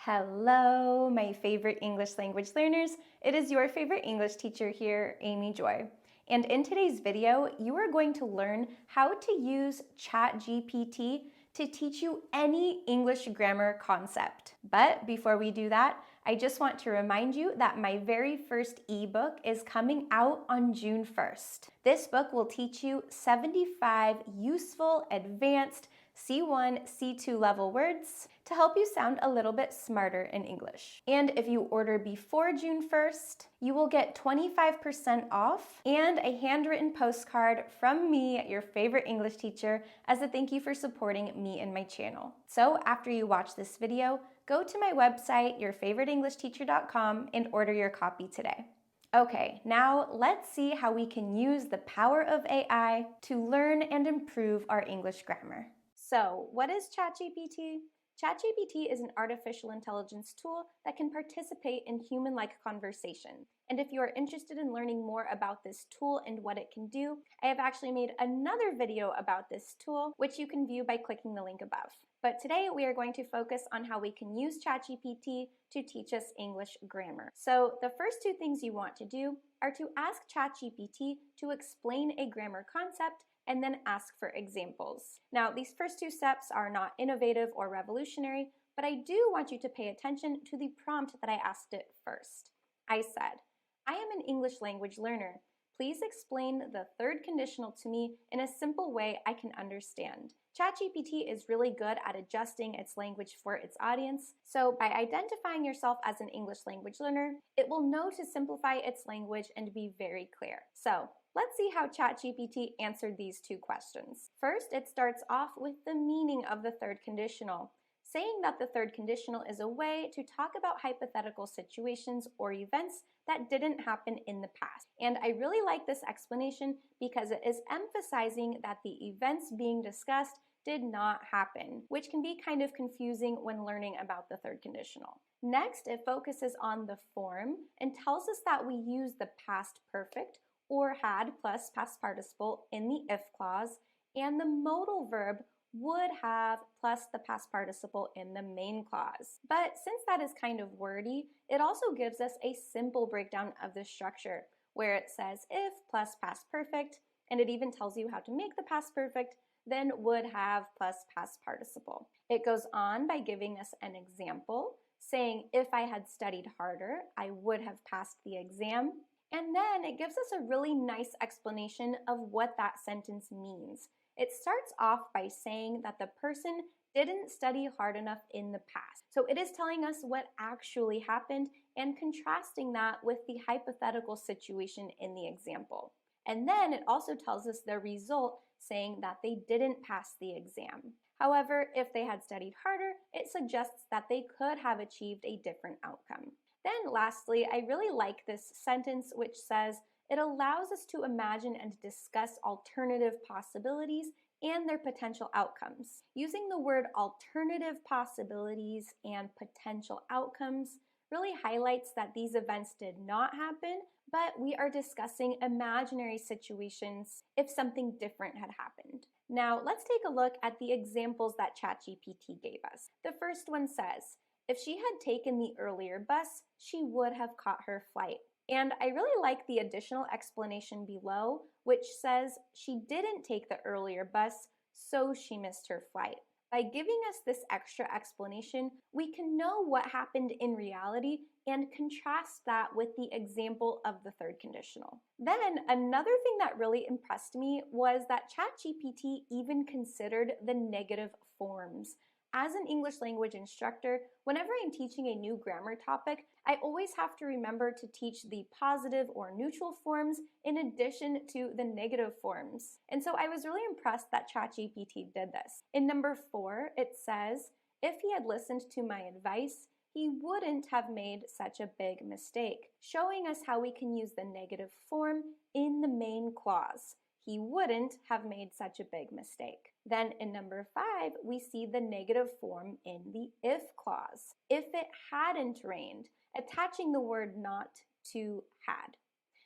Hello, my favorite English language learners. It is your favorite English teacher here, Amy Joy. And in today's video, you are going to learn how to use Chatgpt to teach you any English grammar concept. But before we do that, I just want to remind you that my very first ebook is coming out on June 1st. This book will teach you 75 useful, advanced C1, C2 level words to help you sound a little bit smarter in English. And if you order before June 1st, you will get 25% off and a handwritten postcard from me, your favorite English teacher, as a thank you for supporting me and my channel. So after you watch this video, go to my website, yourfavoriteenglishteacher.com, and order your copy today. Okay, now let's see how we can use the power of AI to learn and improve our English grammar. So, what is Chatgpt? Chatgpt is an artificial intelligence tool that can participate in human-like conversation. And if you are interested in learning more about this tool and what it can do, I have actually made another video about this tool, which you can view by clicking the link above. But today we are going to focus on how we can use Chatgpt to teach us English grammar. So the first two things you want to do are to ask Chatgpt to explain a grammar concept and then ask for examples. Now, these first two steps are not innovative or revolutionary, but I do want you to pay attention to the prompt that I asked it first. I said, I am an English language learner. Please explain the third conditional to me in a simple way I can understand. Chatgpt is really good at adjusting its language for its audience, so by identifying yourself as an English language learner, it will know to simplify its language and be very clear. So, let's see how Chatgpt answered these two questions. First, it starts off with the meaning of the third conditional, saying that the third conditional is a way to talk about hypothetical situations or events that didn't happen in the past. And I really like this explanation because it is emphasizing that the events being discussed did not happen, which can be kind of confusing when learning about the third conditional. Next, it focuses on the form and tells us that we use the past perfect or had plus past participle in the if clause, and the modal verb would have plus the past participle in the main clause. But since that is kind of wordy, it also gives us a simple breakdown of the structure, where it says if plus past perfect, and it even tells you how to make the past perfect, then would have plus past participle. It goes on by giving us an example, saying if I had studied harder, I would have passed the exam. And then it gives us a really nice explanation of what that sentence means. It starts off by saying that the person didn't study hard enough in the past. So it is telling us what actually happened and contrasting that with the hypothetical situation in the example. And then it also tells us the result, saying that they didn't pass the exam. However, if they had studied harder, it suggests that they could have achieved a different outcome. Then lastly, I really like this sentence which says, it allows us to imagine and discuss alternative possibilities and their potential outcomes. Using the word alternative possibilities and potential outcomes really highlights that these events did not happen, but we are discussing imaginary situations if something different had happened. Now, let's take a look at the examples that Chatgpt gave us. The first one says, if she had taken the earlier bus, she would have caught her flight. And I really like the additional explanation below, which says she didn't take the earlier bus, so she missed her flight. By giving us this extra explanation, we can know what happened in reality and contrast that with the example of the third conditional. Then another thing that really impressed me was that Chatgpt even considered the negative forms. As an English language instructor, whenever I'm teaching a new grammar topic, I always have to remember to teach the positive or neutral forms in addition to the negative forms. And so I was really impressed that Chatgpt did this. In number 4, it says, if he had listened to my advice, he wouldn't have made such a big mistake, showing us how we can use the negative form in the main clause. He wouldn't have made such a big mistake. Then in number 5, we see the negative form in the if clause. If it hadn't rained, attaching the word not to had.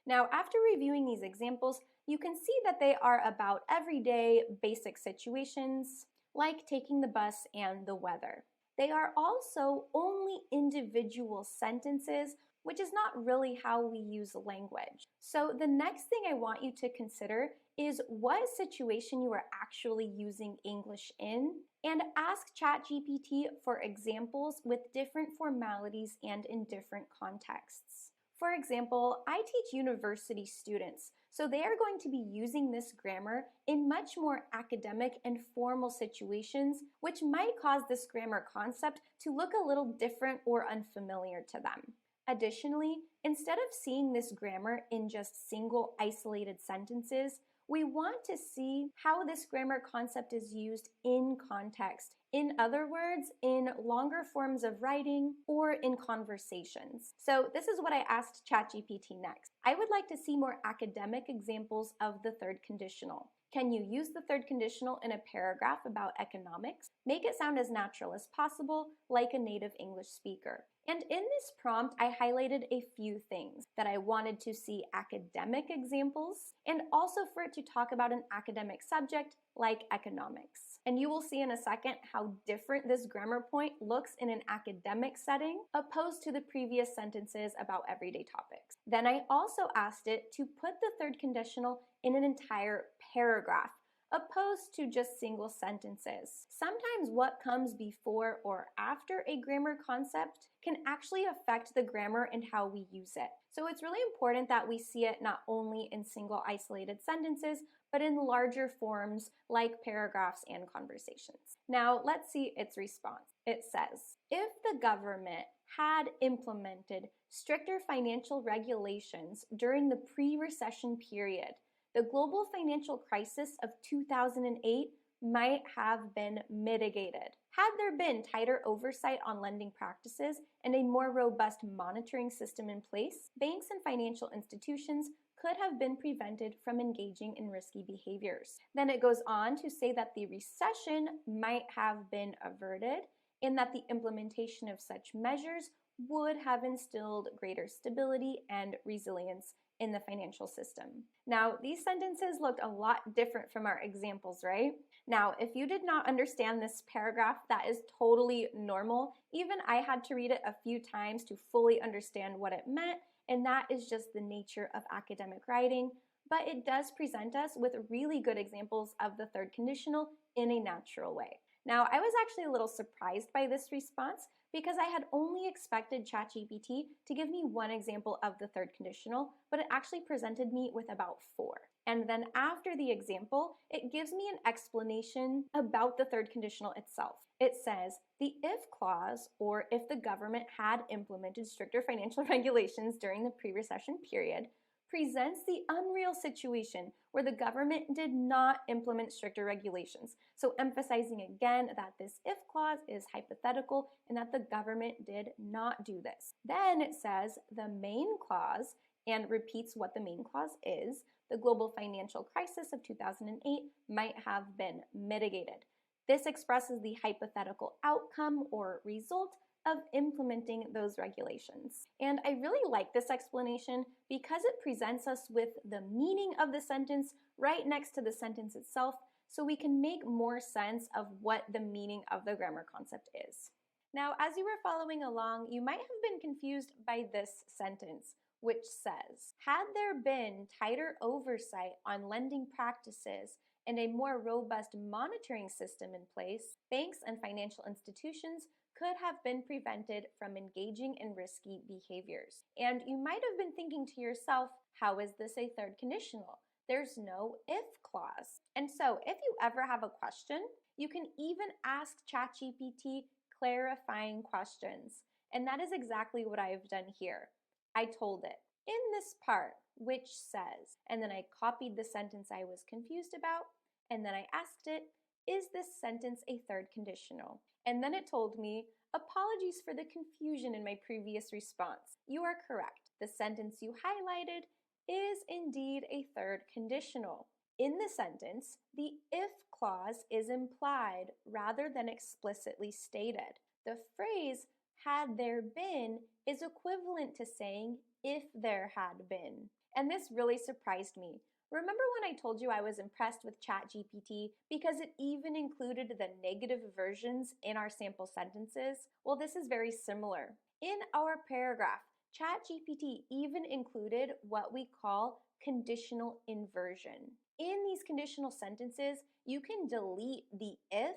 Now, after reviewing these examples, you can see that they are about everyday basic situations, like taking the bus and the weather. They are also only only individual sentences, which is not really how we use language. So the next thing I want you to consider is what situation you are actually using English in, and ask ChatGPT for examples with different formalities and in different contexts. For example, I teach university students, so they are going to be using this grammar in much more academic and formal situations, which might cause this grammar concept to look a little different or unfamiliar to them. Additionally, instead of seeing this grammar in just single isolated sentences, we want to see how this grammar concept is used in context. In other words, in longer forms of writing or in conversations. So this is what I asked ChatGPT next. I would like to see more academic examples of the third conditional. Can you use the third conditional in a paragraph about economics? Make it sound as natural as possible, like a native English speaker. And in this prompt, I highlighted a few things that I wanted to see academic examples and also for it to talk about an academic subject like economics. And you will see in a second how different this grammar point looks in an academic setting opposed to the previous sentences about everyday topics. Then I also asked it to put the third conditional in an entire paragraph, opposed to just single sentences. Sometimes what comes before or after a grammar concept can actually affect the grammar and how we use it. So it's really important that we see it not only in single isolated sentences, but in larger forms like paragraphs and conversations. Now let's see its response. It says, if the government had implemented stricter financial regulations during the pre-recession period, the global financial crisis of 2008 might have been mitigated. Had there been tighter oversight on lending practices and a more robust monitoring system in place, banks and financial institutions could have been prevented from engaging in risky behaviors. Then it goes on to say that the recession might have been averted and that the implementation of such measures would have instilled greater stability and resilience in the financial system. Now, these sentences looked a lot different from our examples, right? Now, if you did not understand this paragraph, that is totally normal. Even I had to read it a few times to fully understand what it meant, and that is just the nature of academic writing. But it does present us with really good examples of the third conditional in a natural way. Now, I was actually a little surprised by this response because I had only expected ChatGPT to give me one example of the third conditional, but it actually presented me with about 4. And then after the example, it gives me an explanation about the third conditional itself. It says, the if clause, or if the government had implemented stricter financial regulations during the pre-recession period, presents the unreal situation where the government did not implement stricter regulations. So emphasizing again that this if clause is hypothetical and that the government did not do this. Then it says the main clause and repeats what the main clause is. The global financial crisis of 2008 might have been mitigated. This expresses the hypothetical outcome or result of implementing those regulations. And I really like this explanation because it presents us with the meaning of the sentence right next to the sentence itself, so we can make more sense of what the meaning of the grammar concept is. Now, as you were following along, you might have been confused by this sentence, which says, had there been tighter oversight on lending practices and a more robust monitoring system in place, banks and financial institutions could have been prevented from engaging in risky behaviors. And you might have been thinking to yourself, how is this a third conditional? There's no if clause. And so if you ever have a question, you can even ask ChatGPT clarifying questions. And that is exactly what I've done here. I told it, in this part, which says, and then I copied the sentence I was confused about, and then I asked it, is this sentence a third conditional? And then it told me, apologies for the confusion in my previous response. You are correct. The sentence you highlighted is indeed a third conditional. In the sentence, the if clause is implied rather than explicitly stated. The phrase, had there been, is equivalent to saying, if there had been. And this really surprised me. Remember when I told you I was impressed with Chatgpt because it even included the negative versions in our sample sentences? Well, this is very similar. In our paragraph, Chatgpt even included what we call conditional inversion. In these conditional sentences, you can delete the if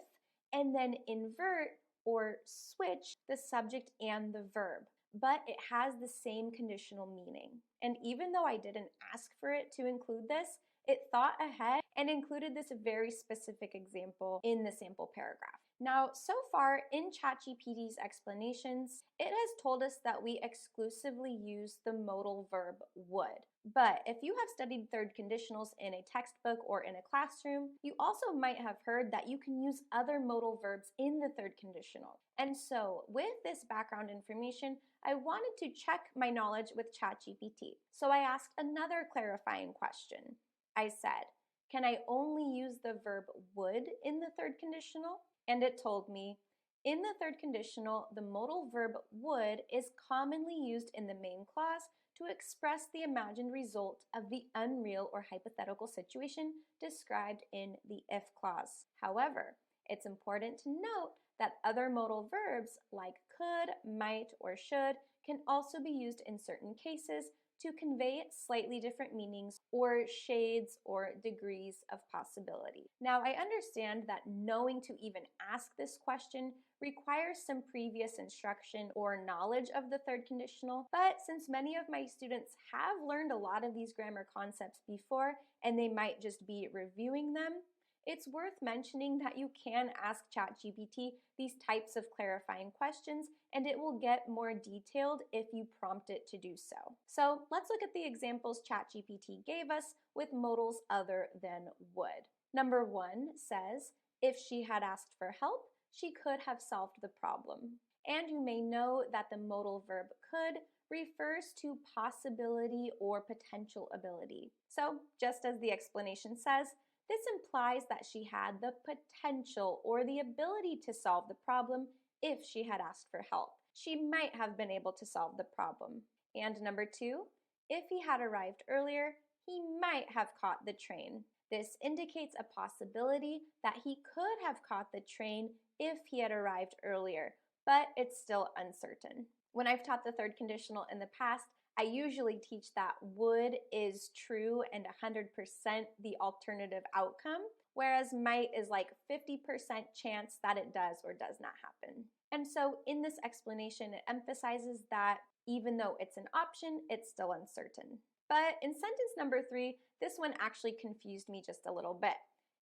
and then invert or switch the subject and the verb, but it has the same conditional meaning. And even though I didn't ask for it to include this, it thought ahead and included this very specific example in the sample paragraph. Now, so far in ChatGPT's explanations, it has told us that we exclusively use the modal verb would. But if you have studied third conditionals in a textbook or in a classroom, you also might have heard that you can use other modal verbs in the third conditional. And so with this background information, I wanted to check my knowledge with ChatGPT. So I asked another clarifying question. I said, can I only use the verb would in the third conditional? And it told me, in the third conditional, the modal verb would is commonly used in the main clause to express the imagined result of the unreal or hypothetical situation described in the if clause. However, it's important to note that other modal verbs like could, might, or should can also be used in certain cases to convey slightly different meanings or shades or degrees of possibility. Now, I understand that knowing to even ask this question requires some previous instruction or knowledge of the third conditional, but since many of my students have learned a lot of these grammar concepts before and they might just be reviewing them, it's worth mentioning that you can ask ChatGPT these types of clarifying questions and it will get more detailed if you prompt it to do so. So let's look at the examples ChatGPT gave us with modals other than would. Number 1 says, if she had asked for help, she could have solved the problem. And you may know that the modal verb could refers to possibility or potential ability. So just as the explanation says, this implies that she had the potential or the ability to solve the problem if she had asked for help. She might have been able to solve the problem. And number 2, if he had arrived earlier, he might have caught the train. This indicates a possibility that he could have caught the train if he had arrived earlier, but it's still uncertain. When I've taught the third conditional in the past, I usually teach that would is true and 100% the alternative outcome, whereas might is like 50% chance that it does or does not happen. And so in this explanation, it emphasizes that even though it's an option, it's still uncertain. But in sentence number 3, this one actually confused me just a little bit.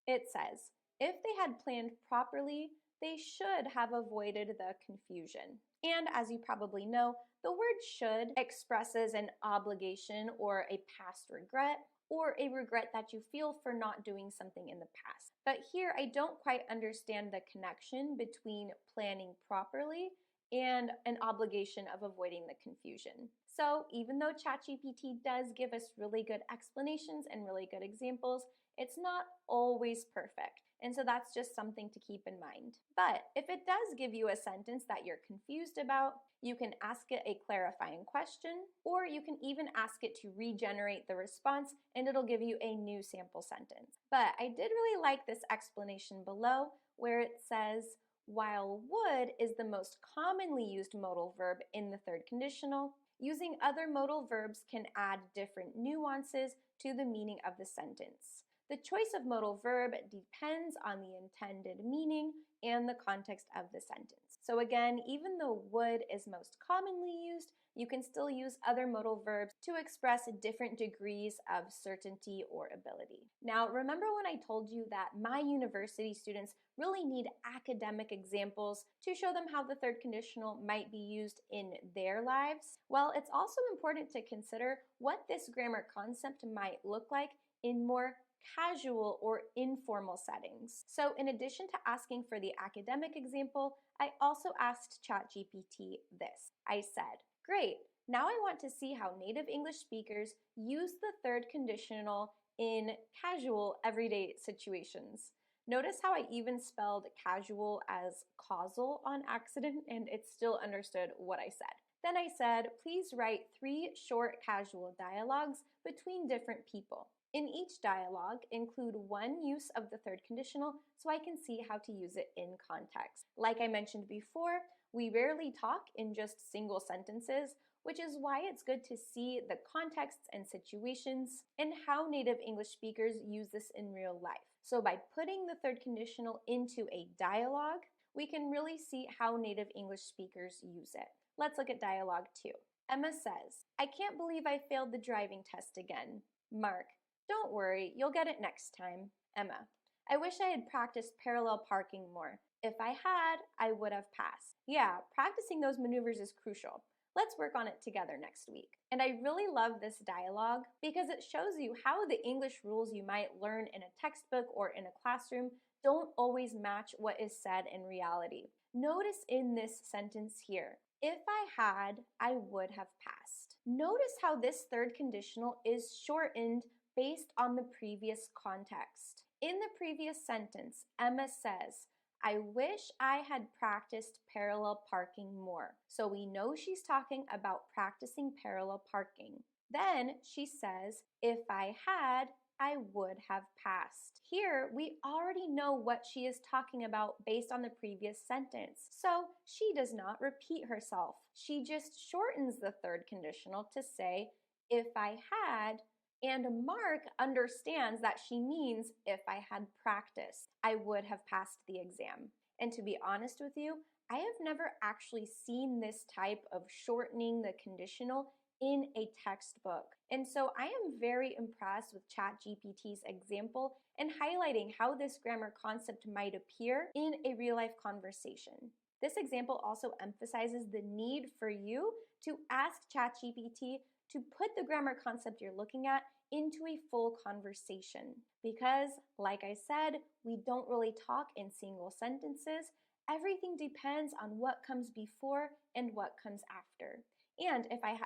It says, if they had planned properly, they should have avoided the confusion. And as you probably know, the word should expresses an obligation or a past regret or a regret that you feel for not doing something in the past. But here I don't quite understand the connection between planning properly and an obligation of avoiding the confusion. So even though ChatGPT does give us really good explanations and really good examples, it's not always perfect. And so that's just something to keep in mind. But if it does give you a sentence that you're confused about, you can ask it a clarifying question, or you can even ask it to regenerate the response and it'll give you a new sample sentence. But I did really like this explanation below where it says, while would is the most commonly used modal verb in the third conditional, using other modal verbs can add different nuances to the meaning of the sentence. The choice of modal verb depends on the intended meaning and the context of the sentence. So again, even though would is most commonly used, you can still use other modal verbs to express different degrees of certainty or ability. Now, remember when I told you that my university students really need academic examples to show them how the third conditional might be used in their lives? Well, it's also important to consider what this grammar concept might look like in more casual or informal settings. So in addition to asking for the academic example, I also asked ChatGPT this. I said, great, now I want to see how native English speakers use the third conditional in casual everyday situations. Notice how I even spelled casual as causal on accident and it still understood what I said. Then I said, please write 3 short casual dialogues between different people. In each dialogue, include one use of the third conditional so I can see how to use it in context. Like I mentioned before, we rarely talk in just single sentences, which is why it's good to see the contexts and situations and how native English speakers use this in real life. So by putting the third conditional into a dialogue, we can really see how native English speakers use it. Let's look at dialogue 2. Emma says, "I can't believe I failed the driving test again." Mark, "Don't worry, you'll get it next time." Emma, "I wish I had practiced parallel parking more. If I had, I would have passed." Yeah, practicing those maneuvers is crucial. Let's work on it together next week. And I really love this dialogue because it shows you how the English rules you might learn in a textbook or in a classroom don't always match what is said in reality. Notice in this sentence here, if I had, I would have passed. Notice how this third conditional is shortened based on the previous context. In the previous sentence, Emma says, "I wish I had practiced parallel parking more." So we know she's talking about practicing parallel parking. Then she says, "If I had, I would have passed." Here, we already know what she is talking about based on the previous sentence. So she does not repeat herself. She just shortens the third conditional to say, "If I had," and Mark understands that she means if I had practiced, I would have passed the exam. And to be honest with you, I have never actually seen this type of shortening the conditional in a textbook. And so I am very impressed with ChatGPT's example and highlighting how this grammar concept might appear in a real-life conversation. This example also emphasizes the need for you to ask ChatGPT to put the grammar concept you're looking at into a full conversation. Because, like I said, we don't really talk in single sentences. Everything depends on what comes before and what comes after. And if I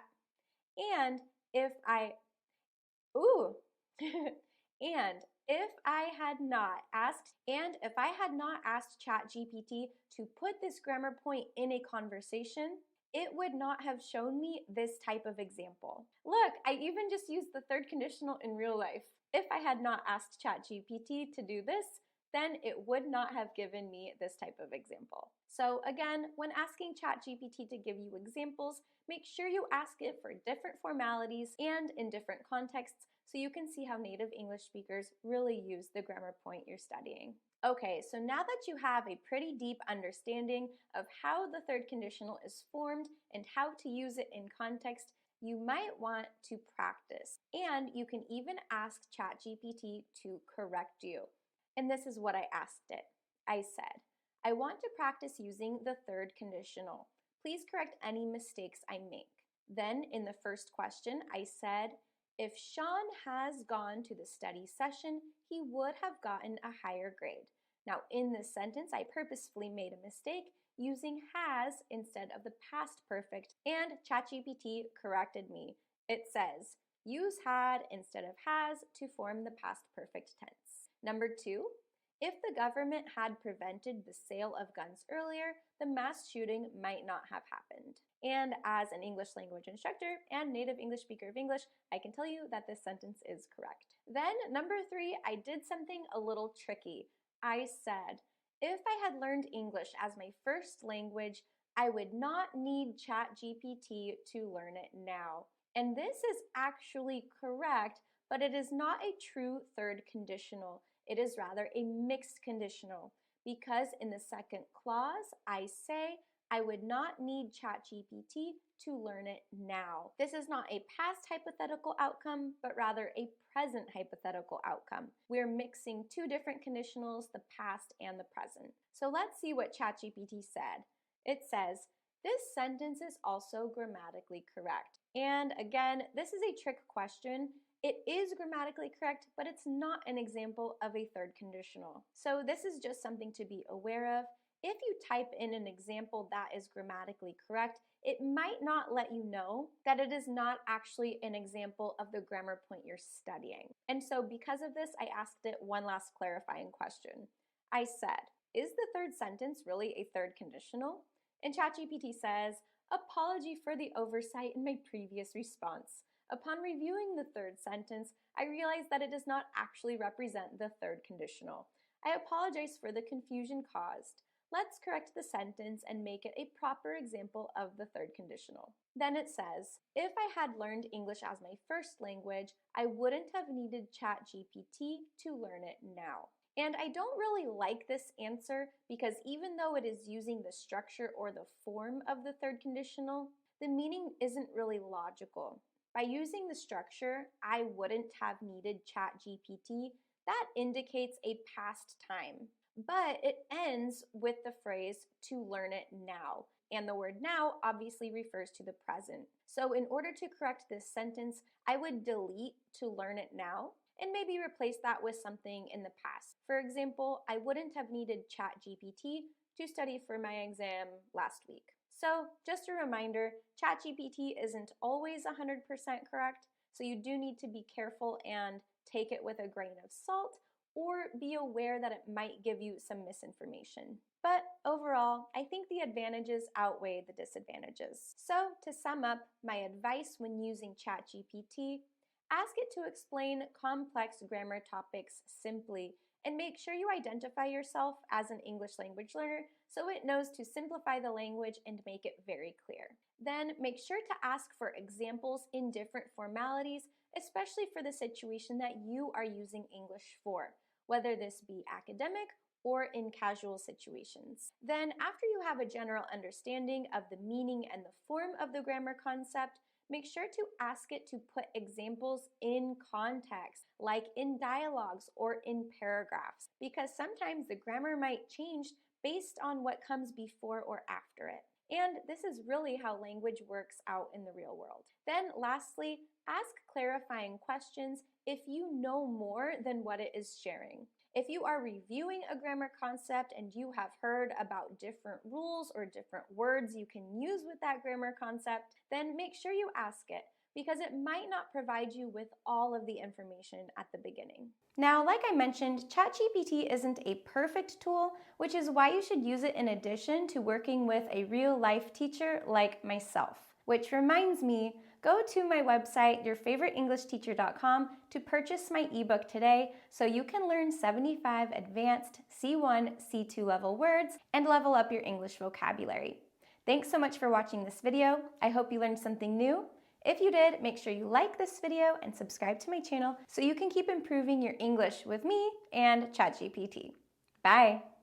ooh, and if I had not asked ChatGPT to put this grammar point in a conversation, it would not have shown me this type of example. Look, I even just used the third conditional in real life. If I had not asked ChatGPT to do this, then it would not have given me this type of example. So again, when asking ChatGPT to give you examples, make sure you ask it for different formalities and in different contexts so you can see how native English speakers really use the grammar point you're studying. Okay, so now that you have a pretty deep understanding of how the third conditional is formed and how to use it in context, you might want to practice. And you can even ask ChatGPT to correct you. And this is what I asked it. I said, "I want to practice using the third conditional. Please correct any mistakes I make." Then in the first question, I said, "If Sean has gone to the study session, he would have gotten a higher grade." Now in this sentence, I purposefully made a mistake using has instead of the past perfect, and ChatGPT corrected me. It says, use had instead of has to form the past perfect tense. Number 2, if the government had prevented the sale of guns earlier, the mass shooting might not have happened. And as an English language instructor and native English speaker of English, I can tell you that this sentence is correct. Then number 3, I did something a little tricky. I said, if I had learned English as my first language, I would not need ChatGPT to learn it now. And this is actually correct, but it is not a true third conditional. It is rather a mixed conditional because in the second clause, I say, I would not need ChatGPT to learn it now. This is not a past hypothetical outcome, but rather a present hypothetical outcome. We're mixing two different conditionals, the past and the present. So let's see what ChatGPT said. It says, this sentence is also grammatically correct. And again, this is a trick question. It is grammatically correct, but it's not an example of a third conditional. So this is just something to be aware of. If you type in an example that is grammatically correct, it might not let you know that it is not actually an example of the grammar point you're studying. And so because of this, I asked it one last clarifying question. I said, is the third sentence really a third conditional? And ChatGPT says, apology for the oversight in my previous response. Upon reviewing the third sentence, I realized that it does not actually represent the third conditional. I apologize for the confusion caused. Let's correct the sentence and make it a proper example of the third conditional. Then it says, if I had learned English as my first language, I wouldn't have needed Chatgpt to learn it now. And I don't really like this answer because even though it is using the structure or the form of the third conditional, the meaning isn't really logical. By using the structure, I wouldn't have needed Chatgpt, that indicates a past time. But it ends with the phrase to learn it now. And the word now obviously refers to the present. So in order to correct this sentence, I would delete to learn it now and maybe replace that with something in the past. For example, I wouldn't have needed Chatgpt to study for my exam last week. So just a reminder, Chatgpt isn't always 100% correct, so you do need to be careful and take it with a grain of salt or be aware that it might give you some misinformation. But overall, I think the advantages outweigh the disadvantages. So to sum up, my advice when using Chatgpt, ask it to explain complex grammar topics simply and make sure you identify yourself as an English language learner so it knows to simplify the language and make it very clear. Then make sure to ask for examples in different formalities, especially for the situation that you are using English for, whether this be academic or in casual situations. Then, after you have a general understanding of the meaning and the form of the grammar concept, make sure to ask it to put examples in context, like in dialogues or in paragraphs, because sometimes the grammar might change based on what comes before or after it. And this is really how language works out in the real world. Then lastly, ask clarifying questions if you know more than what it is sharing. If you are reviewing a grammar concept and you have heard about different rules or different words you can use with that grammar concept, then make sure you ask it because it might not provide you with all of the information at the beginning. Now, like I mentioned, Chatgpt isn't a perfect tool, which is why you should use it in addition to working with a real-life teacher like myself. Which reminds me, go to my website, yourfavoriteenglishteacher.com, to purchase my ebook today so you can learn 75 advanced C1, C2 level words and level up your English vocabulary. Thanks so much for watching this video. I hope you learned something new. If you did, make sure you like this video and subscribe to my channel so you can keep improving your English with me and ChatGPT. Bye!